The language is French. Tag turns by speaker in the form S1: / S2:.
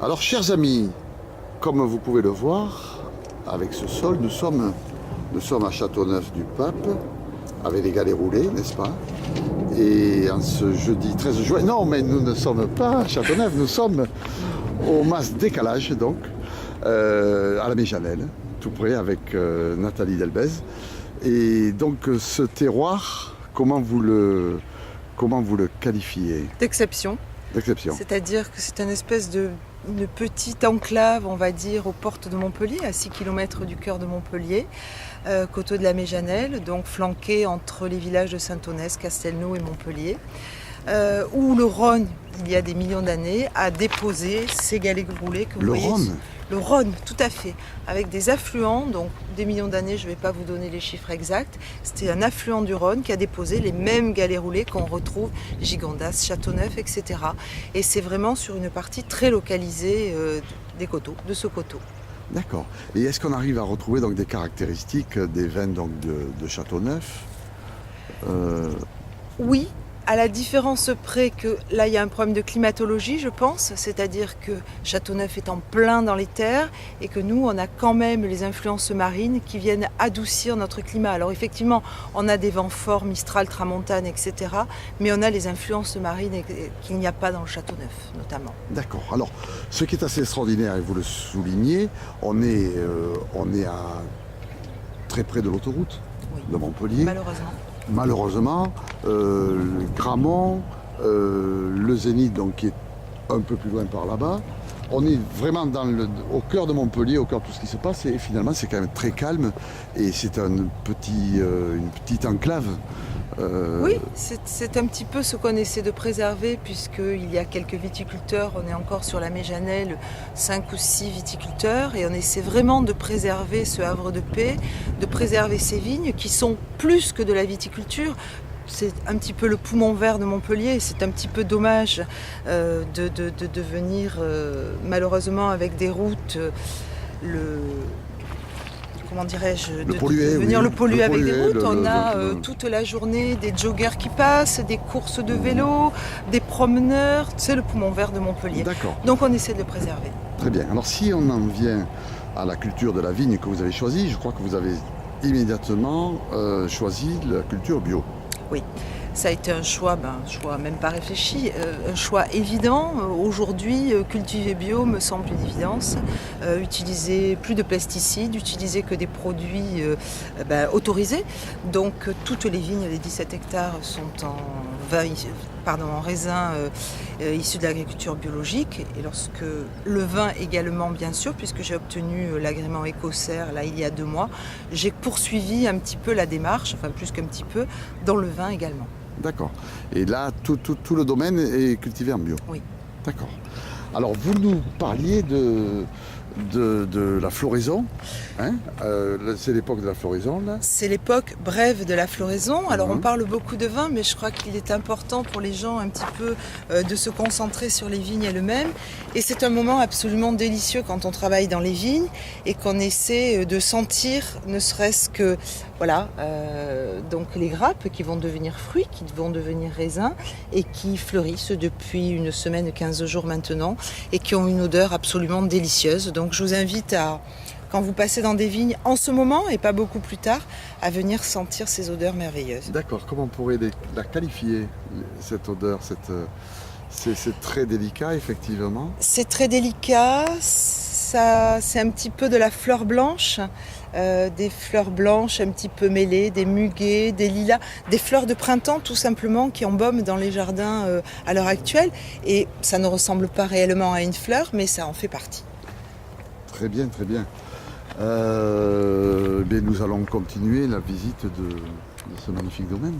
S1: Alors, chers amis, comme vous pouvez le voir, avec ce sol, nous sommes à Châteauneuf-du-Pape, avec les galets roulés, n'est-ce pas? Et en ce jeudi 13 juin, non, mais nous ne sommes pas à Châteauneuf, nous sommes au Mas Décalage, donc, à la Méjanel, tout près, avec Nathalie Delbez. Et donc, ce terroir, comment vous le qualifiez?
S2: D'exception.
S1: D'exception.
S2: C'est-à-dire que c'est une espèce de petite enclave, on va dire, aux portes de Montpellier, à 6 km du cœur de Montpellier, coteau de la Méjanel, donc flanqué entre les villages de Saint-Onès, Castelnau et Montpellier, où le Rhône, il y a des millions d'années, a déposé ces galets roulés que vous voyez.
S1: Rhône?
S2: Le Rhône, tout à fait, avec des affluents, donc des millions d'années, je ne vais pas vous donner les chiffres exacts, c'était un affluent du Rhône qui a déposé les mêmes galets roulés qu'on retrouve, Gigondas, Châteauneuf, etc. Et c'est vraiment sur une partie très localisée des coteaux, de ce coteau.
S1: D'accord. Et est-ce qu'on arrive à retrouver donc des caractéristiques des vins donc, de Châteauneuf?
S2: Oui, à la différence près que là il y a un problème de climatologie, je pense, c'est-à-dire que Châteauneuf est en plein dans les terres et que nous on a quand même les influences marines qui viennent adoucir notre climat. Alors effectivement on a des vents forts, Mistral, Tramontane, etc. Mais on a les influences marines qu'il n'y a pas dans le Châteauneuf notamment.
S1: D'accord. Alors ce qui est assez extraordinaire, et vous le soulignez, on est très près de l'autoroute de Montpellier. Malheureusement, Gramont, le Zénith, donc, qui est un peu plus loin par là-bas. On est vraiment au cœur de Montpellier, au cœur de tout ce qui se passe, et finalement c'est quand même très calme, et c'est une petite enclave.
S2: Oui, c'est un petit peu ce qu'on essaie de préserver, puisqu'il y a quelques viticulteurs, on est encore sur la Méjanel, 5 ou 6 viticulteurs, et on essaie vraiment de préserver ce havre de paix, de préserver ces vignes qui sont plus que de la viticulture. C'est un petit peu le poumon vert de Montpellier, c'est un petit peu dommage de venir malheureusement avec des routes, comment dirais-je,
S1: le polluer
S2: avec des routes. On a toute la journée des joggers qui passent, des courses de vélo, des promeneurs. C'est le poumon vert de Montpellier.
S1: D'accord.
S2: Donc on essaie de le préserver.
S1: Très bien. Alors si on en vient à la culture de la vigne que vous avez choisie, je crois que vous avez immédiatement choisi la culture bio.
S2: Oui. Ça a été un choix même pas réfléchi, un choix évident. Aujourd'hui, cultiver bio me semble une évidence. Utiliser plus de pesticides, utiliser que des produits autorisés. Donc toutes les vignes, les 17 hectares sont en raisin issu de l'agriculture biologique. Et lorsque le vin également, bien sûr, puisque j'ai obtenu l'agrément Écossaire là il y a 2 mois, j'ai poursuivi un petit peu la démarche, enfin plus qu'un petit peu, dans le vin également.
S1: D'accord. Et là, tout le domaine est cultivé en bio?
S2: Oui.
S1: D'accord. Alors, vous nous parliez de la floraison. Hein, c'est l'époque de la floraison, là?
S2: C'est l'époque brève de la floraison. Alors, on parle beaucoup de vin, mais je crois qu'il est important pour les gens un petit peu de se concentrer sur les vignes elles-mêmes. Et c'est un moment absolument délicieux quand on travaille dans les vignes et qu'on essaie de sentir, ne serait-ce que, donc les grappes qui vont devenir fruits, qui vont devenir raisins et qui fleurissent depuis une semaine, 15 jours maintenant et qui ont une odeur absolument délicieuse. Donc je vous invite à, quand vous passez dans des vignes en ce moment et pas beaucoup plus tard, à venir sentir ces odeurs merveilleuses.
S1: D'accord, comment on pourrait la qualifier, cette odeur, c'est très délicat effectivement? C'est
S2: très délicat, c'est un petit peu de la fleur blanche, des fleurs blanches un petit peu mêlées, des muguets, des lilas, des fleurs de printemps tout simplement qui embaument dans les jardins à l'heure actuelle. Et ça ne ressemble pas réellement à une fleur, mais ça en fait partie.
S1: Très bien, très bien. Nous allons continuer la visite de ce magnifique domaine.